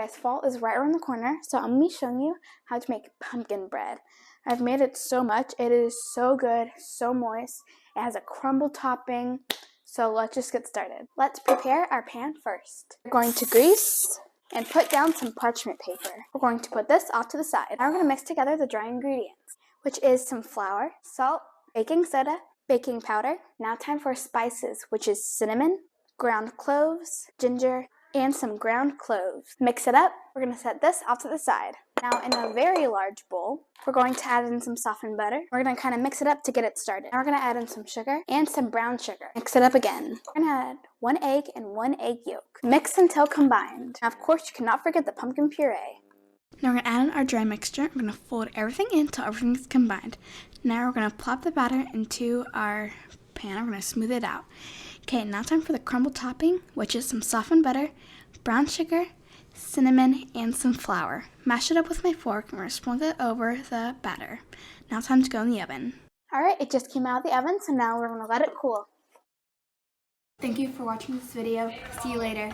guys, fall is right around the corner, so I'm going to be showing you how to make pumpkin bread. I've made it so much. It is so good, so moist. It has a crumble topping, so let's just get started. Let's prepare our pan first. We're going to grease and put down some parchment paper. We're going to put this off to the side. Now we're going to mix together the dry ingredients, which is some flour, salt, baking soda, baking powder. Now time for spices, which is cinnamon, ground cloves, ginger, and some ground cloves. Mix it up. We're going to set this off to the side. Now in a very large bowl, we're going to add in some softened butter. We're going to kind of mix it up to get it started. Now we're going to add in some sugar and some brown sugar. Mix it up again. We're going to add 1 egg and 1 egg yolk. Mix until combined. Now of course you cannot forget the pumpkin puree. Now we're going to add in our dry mixture. We're going to fold everything in until everything is combined. Now we're going to plop the batter into our pan. We're going to smooth it out. Okay, now time for the crumble topping, which is some softened butter, brown sugar, cinnamon, and some flour. Mash it up with my fork and we're going to sprinkle it over the batter. Now time to go in the oven. Alright, it just came out of the oven, so now we're going to let it cool. Thank you for watching this video. See you later.